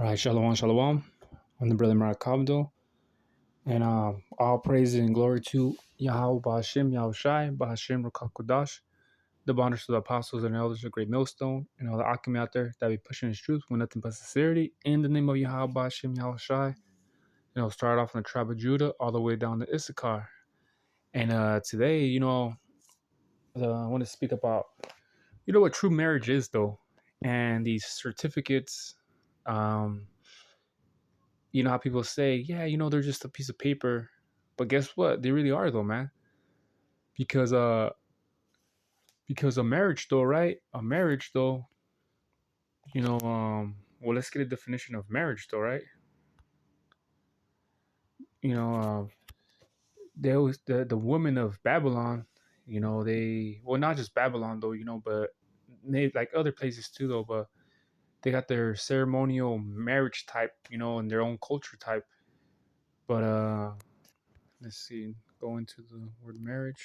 All right, shalom, shalom. I'm the brother Marakabdo, and all praise and glory to Yahweh Ba'Hashem, Yahushai, Ba'Hashem Rakakudash, the bonders to the apostles and elders of Great Millstone, and all the Akim out there that be pushing his truth with nothing but sincerity. In the name of Yahweh Ba'Hashem, Yahushai, start off in the tribe of Judah all the way down to Issachar. And today, I want to speak about, what true marriage is, though, and these certificates. You know how people say, yeah, they're just a piece of paper, but guess what? They really are, though, man. Because a marriage, though, right? A marriage, though, well, let's get a definition of marriage, though, right? You know, there was the women of Babylon. They, well, not just Babylon, though, but they like other places too, though. But they got their ceremonial marriage type, and their own culture type. But let's see, go into the word marriage.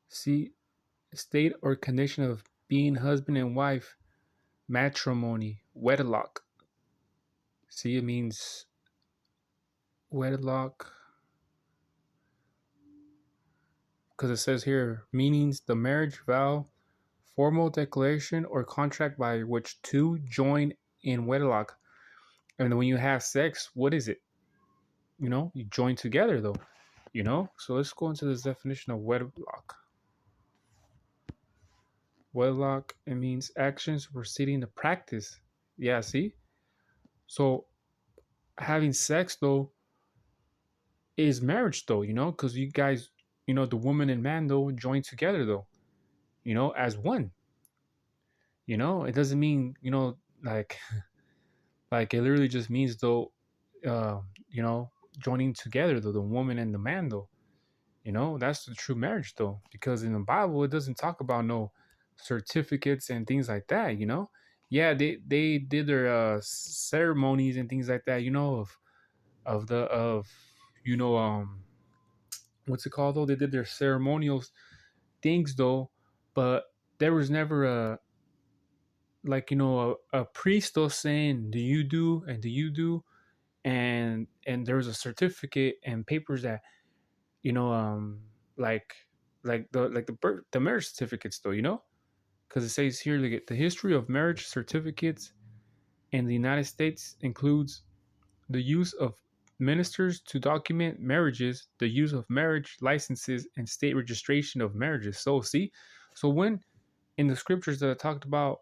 See, state or condition of being husband and wife, matrimony, wedlock. See, it means wedlock because it says here meanings the marriage vow, formal declaration or contract by which two join in wedlock. And when you have sex, what is it? You join together though. So let's go into this definition of wedlock. Wedlock, it means actions proceeding to practice. Yeah, see? So having sex though is marriage though, because you guys, the woman and man though join together though, as one. It doesn't mean, like like it literally just means though, uh, joining together though, the woman and the man though. That's the true marriage though, because in the Bible it doesn't talk about no certificates and things like that. Yeah, they did their ceremonies and things like that, of what's it called though? They did their ceremonial things though, but there was never a priest though saying, "Do you do and do you do?" And there was a certificate and papers that you know like the marriage certificates though, because it says here like the history of marriage certificates in the United States includes the use of ministers to document marriages, the use of marriage licenses, and state registration of marriages. So, see, so when in the scriptures that I talked about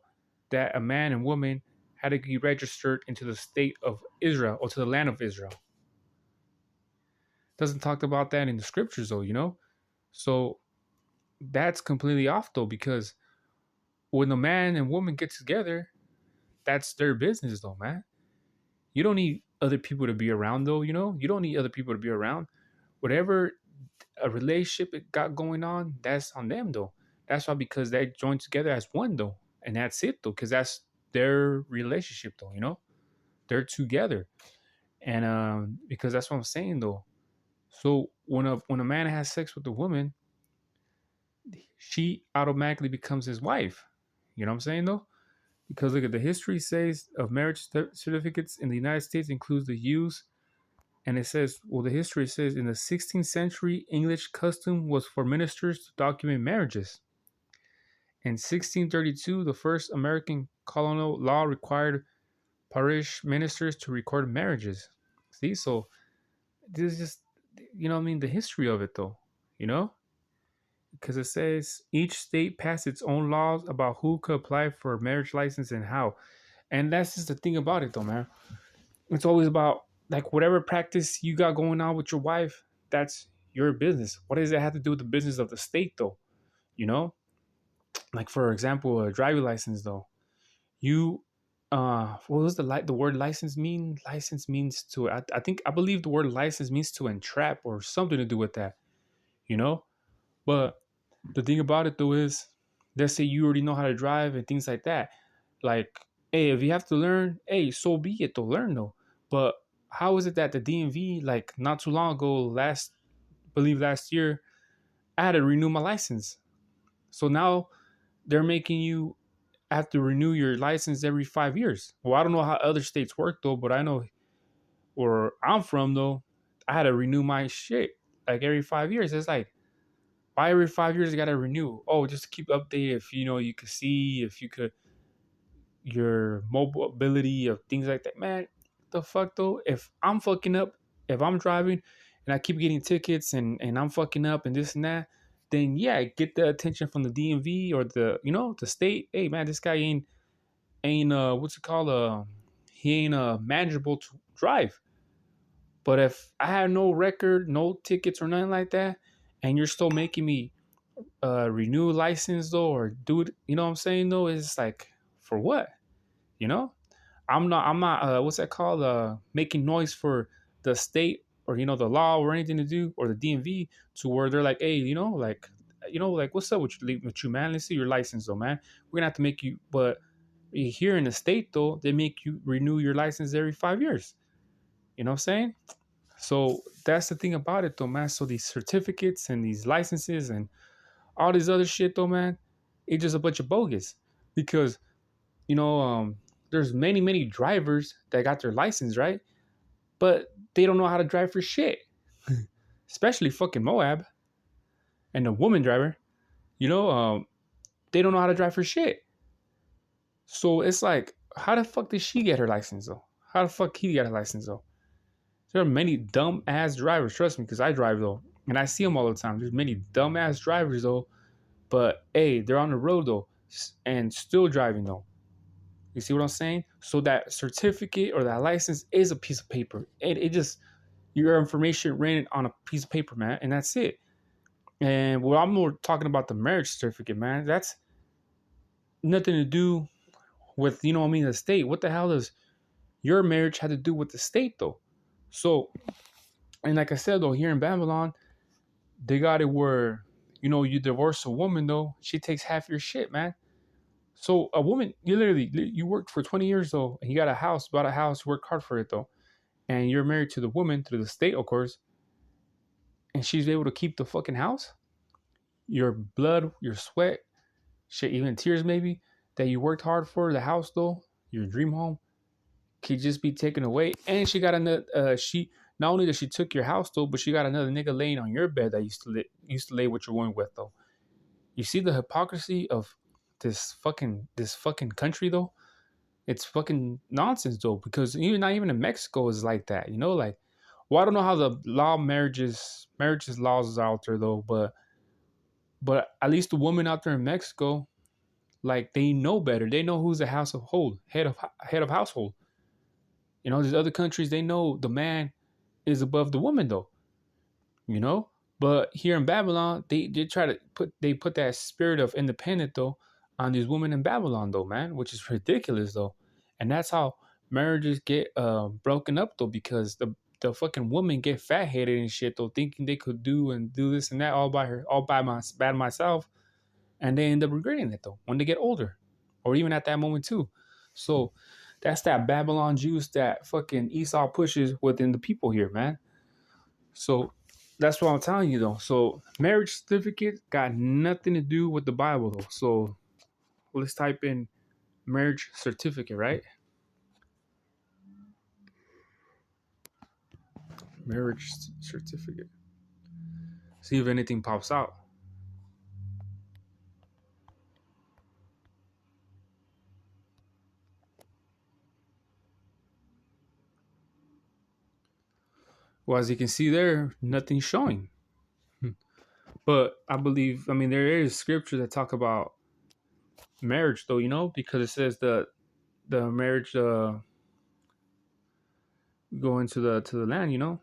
that a man and woman had to be registered into the state of Israel or to the land of Israel, doesn't talk about that in the scriptures though. So that's completely off though, because when a man and woman get together, that's their business though, man. You don't need other people to be around though, you don't need other people to be around. Whatever a relationship it got going on, that's on them though. That's why, because they joined together as one though, and that's it though, because that's their relationship though. They're together, and because that's what I'm saying though. So when a man has sex with a woman, she automatically becomes his wife. You know what I'm saying though? Because look at the history says of marriage certificates in the United States includes the use. And it says, well, the history says in the 16th century, English custom was for ministers to document marriages. In 1632, the first American colonial law required parish ministers to record marriages. See, so this is just, what I mean, the history of it though, you know? Because it says each state passed its own laws about who could apply for a marriage license and how. And that's just the thing about it though, man. It's always about like whatever practice you got going on with your wife, that's your business. What does it have to do with the business of the state though? You know? Like for example, a driving license though. You what does the word license mean? License means to I believe the word license means to entrap or something to do with that, you know? But the thing about it though is, let's say you already know how to drive and things like that. Like, hey, if you have to learn, hey, so be it to learn though. But how is it that the DMV, like not too long ago, last year, I had to renew my license. So now they're making you have to renew your license every 5 years. Well, I don't know how other states work though, but I know where I'm from though, I had to renew my shit like every 5 years. It's like, why every 5 years you gotta renew? Oh, just to keep updated. If you know you could see, if you could your mobility of things like that. Man, the fuck though? If I'm fucking up, if I'm driving and I keep getting tickets and I'm fucking up and this and that, then yeah, get the attention from the DMV or the the state. Hey man, this guy ain't what's it called? He ain't manageable to drive. But if I have no record, no tickets or nothing like that, and you're still making me renew license though or do it, you know what I'm saying though, it's like for what? You know? I'm not what's that called? Making noise for the state or the law or anything to do or the DMV to where they're like, hey, like what's up with you, man? Let's see your license though, man. We're gonna have to make you but here in the state though, they make you renew your license every 5 years. You know what I'm saying? So that's the thing about it though, man. So these certificates and these licenses and all this other shit though, man, it's just a bunch of bogus. Because, you know, there's many drivers that got their license, right? But they don't know how to drive for shit. Especially fucking Moab and the woman driver. You know, they don't know how to drive for shit. So it's like, how the fuck did she get her license though? How the fuck he got a license though? There are many dumb ass drivers, trust me, because I drive though. And I see them all the time. There's many dumb ass drivers though. But hey, they're on the road though and still driving though. You see what I'm saying? So that certificate or that license is a piece of paper. It just your information written on a piece of paper, man, and that's it. And well, I'm more talking about the marriage certificate, man. That's nothing to do with what I mean, the state. What the hell does your marriage have to do with the state though? So, and like I said though, here in Babylon, they got it where you divorce a woman though, she takes half your shit, man. So a woman, you worked for 20 years though, and you got a house, bought a house, worked hard for it though, and you're married to the woman, to the state, of course, and she's able to keep the fucking house, your blood, your sweat, shit, even tears maybe that you worked hard for, the house though, your dream home, could just be taken away. And she got another. She not only that she took your house though, but she got another nigga laying on your bed that used to lay with your woman with though. You see the hypocrisy of this fucking country though. It's fucking nonsense though, because even not even in Mexico is like that. Like, well, I don't know how the marriages laws is out there though, but at least the women out there in Mexico, like they know better. They know who's the household head of household. These other countries, they know the man is above the woman though. you know. But here in Babylon, they try to put that spirit of independent though on these women in Babylon though, man, which is ridiculous though, and that's how marriages get broken up though, because the fucking women get fat headed and shit though, thinking they could do this and that all by myself, and they end up regretting it though when they get older, or even at that moment too. So that's that Babylon juice that fucking Esau pushes within the people here, man. So that's what I'm telling you though. So marriage certificate got nothing to do with the Bible though. So let's type in marriage certificate, right? Marriage certificate. See if anything pops out. Well, as you can see there, nothing's showing. But I mean, there is scripture that talk about marriage though, because it says the marriage going to the land,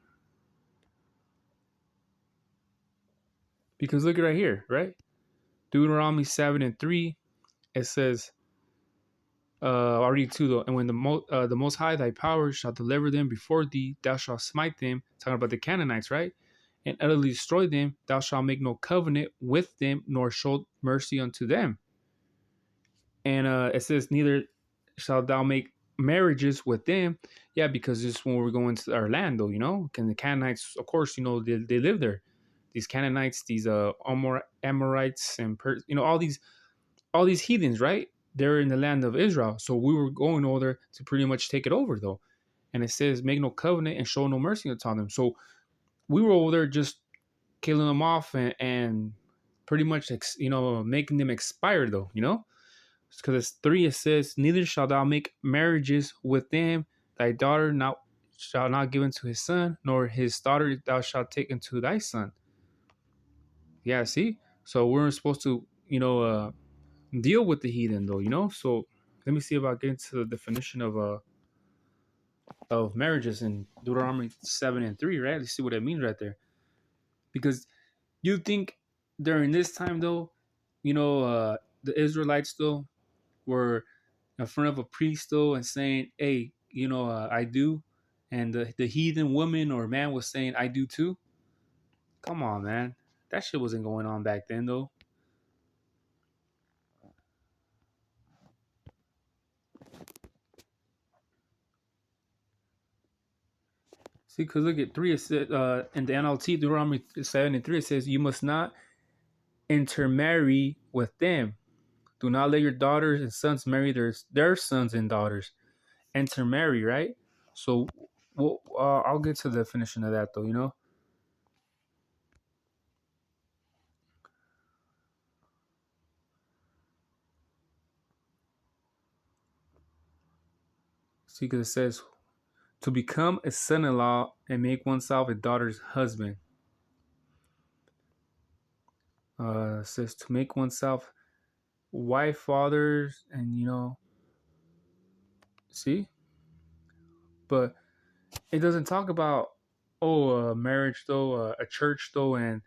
because look at right here, right? Deuteronomy 7:3, it says, I'll read two though. And when the Most High thy power shall deliver them before thee, thou shalt smite them. Talking about the Canaanites, right? And utterly destroy them. Thou shalt make no covenant with them, nor show mercy unto them. And it says, neither shalt thou make marriages with them. Yeah, because this is when we're going to our land, though, And the Canaanites, of course, they live there. These Canaanites, these Amorites, and all these all these heathens, right? They're in the land of Israel. So we were going over there to pretty much take it over, though. And it says, make no covenant and show no mercy upon them. So we were over there just killing them off and pretty much, making them expire, though, Because it's 3, it says, neither shall thou make marriages with them. Thy daughter not shall not give unto his son, nor his daughter thou shalt take unto thy son. Yeah, see? So we're supposed to, deal with the heathen, though, So let me see if I get into the definition of marriages in Deuteronomy 7:3, right? Let's see what it means right there. Because you think during this time, though, the Israelites, though, were in front of a priest, though, and saying, hey, I do. And the heathen woman or man was saying, I do too. Come on, man. That shit wasn't going on back then, though. See, because look at 3, it said, in the NLT, Deuteronomy 7:3, it says, you must not intermarry with them. Do not let your daughters and sons marry their sons and daughters. Intermarry, right? So, I'll get to the definition of that, though, See, because it says, to become a son-in-law and make oneself a daughter's husband. It says to make oneself wife, fathers, and see, but it doesn't talk about marriage though, a church though, and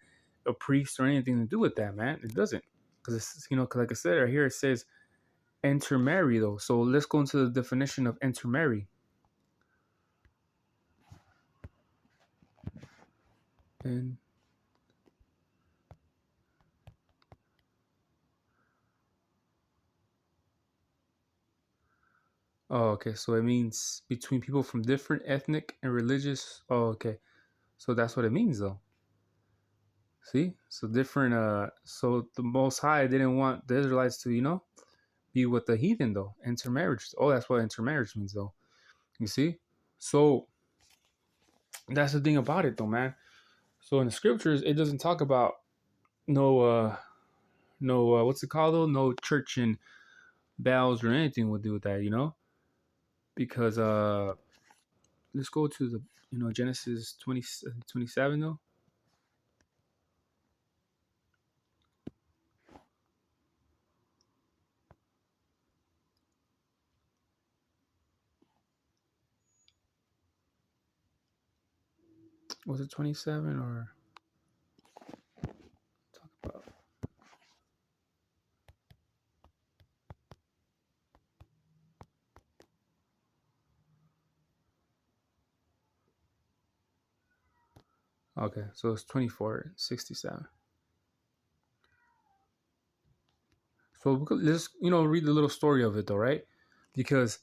a priest or anything to do with that, man. It doesn't, because it's cause like I said right here, it says intermarry though. So let's go into the definition of intermarry. And okay, so it means between people from different ethnic and religious. Oh, okay, so that's what it means though. See, so different. So the Most High didn't want the Israelites to, be with the heathen though. Intermarriage. Oh, that's what intermarriage means though. You see, so that's the thing about it though, man. So in the scriptures, it doesn't talk about no, what's it called though? No church and bells or anything will do with that, because let's go to the, Genesis 27 though. Was it 27 or talk about? Okay, so it's 24:67. So let's read the little story of it though, right? Because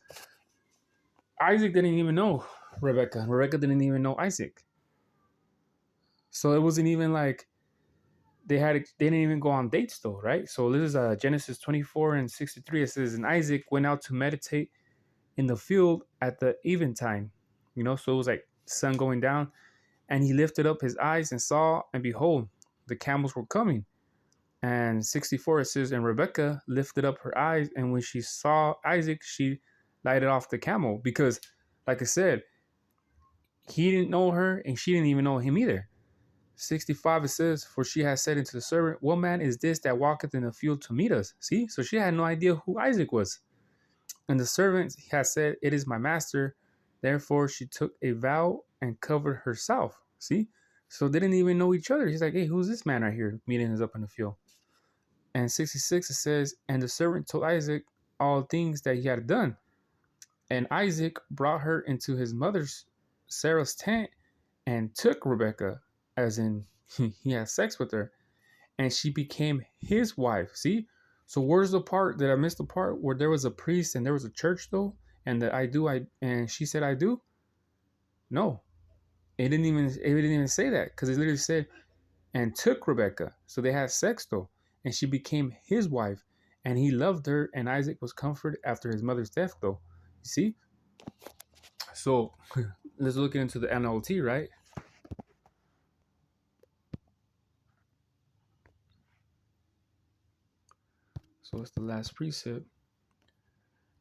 Isaac didn't even know Rebecca. Rebecca didn't even know Isaac. So it wasn't even like they didn't even go on dates though, right? So this is Genesis 24:63. It says, and Isaac went out to meditate in the field at the eventide. So it was like sun going down, and he lifted up his eyes and saw, and behold, the camels were coming. And 64, it says, and Rebecca lifted up her eyes, and when she saw Isaac, she lighted off the camel. Because, like I said, he didn't know her, and she didn't even know him either. 65, it says, for she has said unto the servant, what man is this that walketh in the field to meet us? See? So she had no idea who Isaac was. And the servant has said, it is my master. Therefore she took a vow and covered herself. See? So they didn't even know each other. He's like, hey, who's this man right here meeting us up in the field? And 66, it says, and the servant told Isaac all things that he had done. And Isaac brought her into his mother's Sarah's tent and took Rebekah, as in he had sex with her, and she became his wife. See? So where's the part that I missed, the part where there was a priest and there was a church though, and that and she said I do? No. It didn't even say that, because it literally said and took Rebecca. So they had sex though, and she became his wife. and he loved her, and Isaac was comforted after his mother's death, though. You see? So let's look into the NLT, right? So it's the last precept.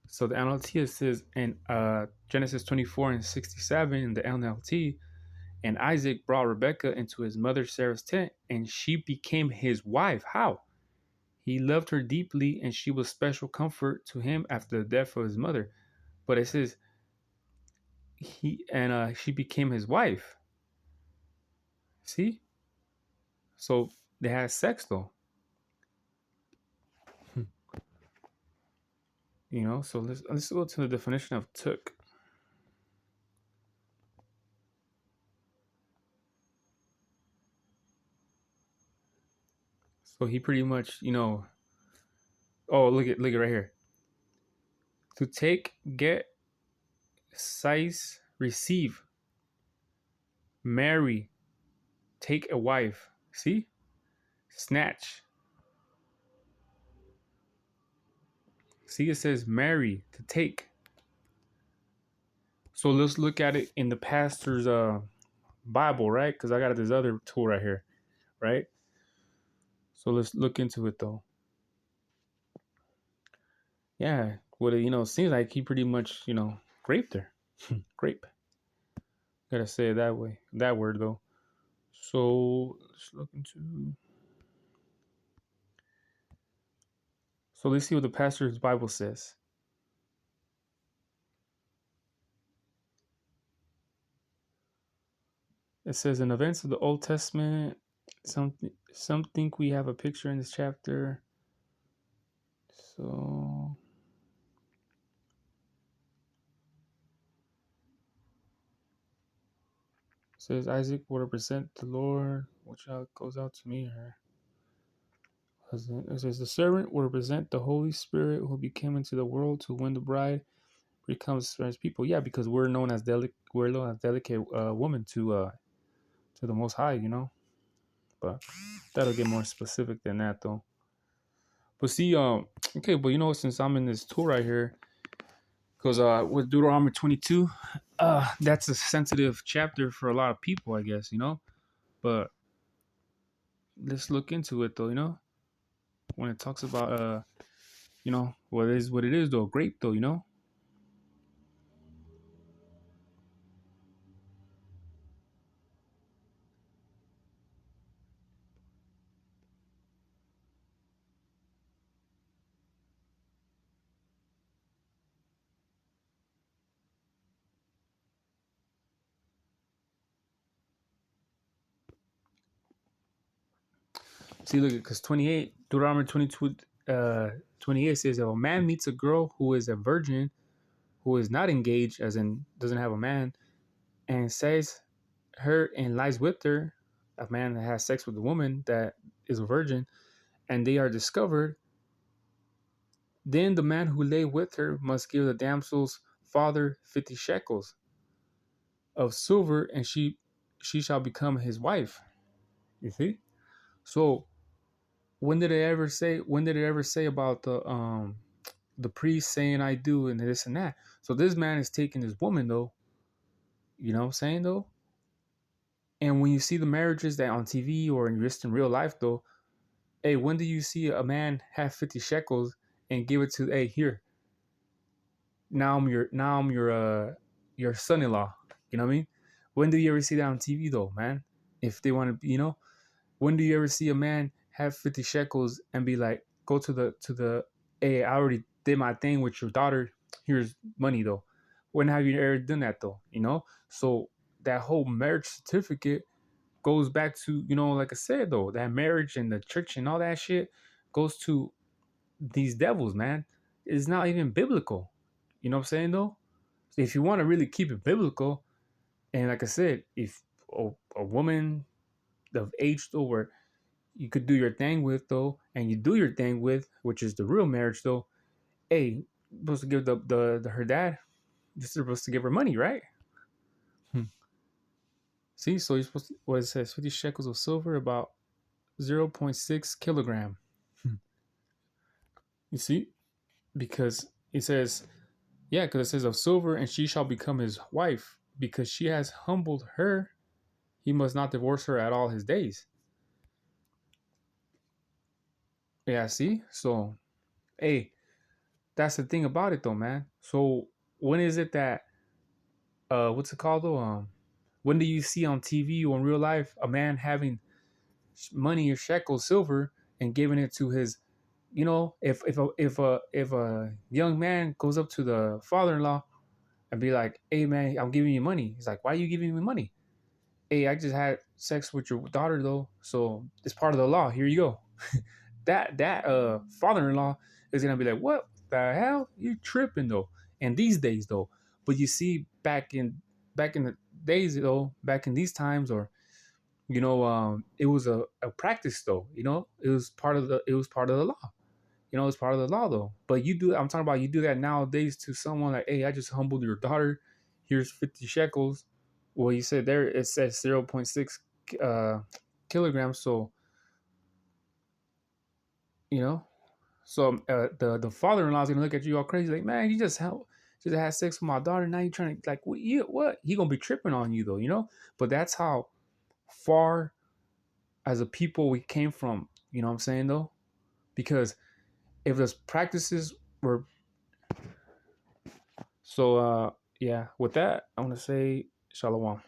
So the NLT says in Genesis 24:67 in the NLT, and Isaac brought Rebekah into his mother Sarah's tent, and she became his wife. How? He loved her deeply, and she was special comfort to him after the death of his mother. But it says she became his wife. See? So they had sex though. So let's go to the definition of took. So he pretty much, oh, look at right here. To take, get, seize, receive, marry, take a wife. See? Snatch. See, it says marry, to take. So let's look at it in the pastor's Bible, right? Because I got this other tool right here, right? So let's look into it though. Yeah, what it seems like he pretty much raped her. Grape. Gotta say it that way. That word though. So let's look into. So let's see what the pastor's Bible says. It says in events of the Old Testament, some think we have a picture in this chapter. So it says Isaac will represent the Lord, which goes out to me here. It says the servant will represent the Holy Spirit who became into the world to win the bride, becomes his people. Yeah, because we're known as delicate woman to the Most High, But that'll get more specific than that, though. But see, okay, but since I'm in this tool right here, because with Deuteronomy 22, that's a sensitive chapter for a lot of people, I guess, But let's look into it, though, when it talks about what it is though, grape though. See, look, because 28, Deuteronomy 22, 28 says, if a man meets a girl who is a virgin, who is not engaged, as in doesn't have a man, and says her and lies with her, a man that has sex with a woman that is a virgin, and they are discovered, then the man who lay with her must give the damsel's father 50 shekels of silver, and she shall become his wife. You see? So when did it ever say about the priest saying I do and this and that? So this man is taking this woman though, you know what I'm saying though? And when you see the marriages that on TV or just in real life though, hey, when do you see a man have 50 shekels and give it to, hey, here, now I'm your son-in-law. You know what I mean? When do you ever see that on TV though, man? If they want to, when do you ever see a man have 50 shekels and be like, go to the hey, I already did my thing with your daughter. Here's money though. When have you ever done that though? So that whole marriage certificate goes back to, like I said though, that marriage and the church and all that shit goes to these devils, man. It's not even biblical. You know what I'm saying though? If you want to really keep it biblical, and like I said, if a woman of age though, where you could do your thing with though, and you do your thing with, which is the real marriage though, hey, you're supposed to give the her dad, you're supposed to give her money, right? Hmm. See, so you're supposed to, what it says, 50 shekels of silver, about 0.6 kilogram. Hmm. You see, because it says, yeah, because it says of silver, and she shall become his wife, because she has humbled her. He must not divorce her at all his days. Yeah, see, so hey, that's the thing about it though, man. So when is it that what's it called though? When do you see on TV or in real life a man having money or shekels silver and giving it to his, if a young man goes up to the father-in-law and be like, hey man, I'm giving you money. He's like, why are you giving me money? Hey, I just had sex with your daughter though, so it's part of the law. Here you go. That father-in-law is gonna be like, what the hell? You tripping though? And these days though, but you see back in the days though, back in these times, or it was a practice though. It was part of the law. It's part of the law though. But I'm talking about you do that nowadays to someone like, hey, I just humbled your daughter. Here's 50 shekels. Well, you said there it says 0.6 uh, kilograms. So you know, the father-in-law is gonna look at you all crazy, like, man, you just had sex with my daughter. Now you trying to like what? He gonna be tripping on you though. But that's how far as a people we came from. You know what I'm saying though? Because if those practices were so, yeah. With that, I want to say shalom.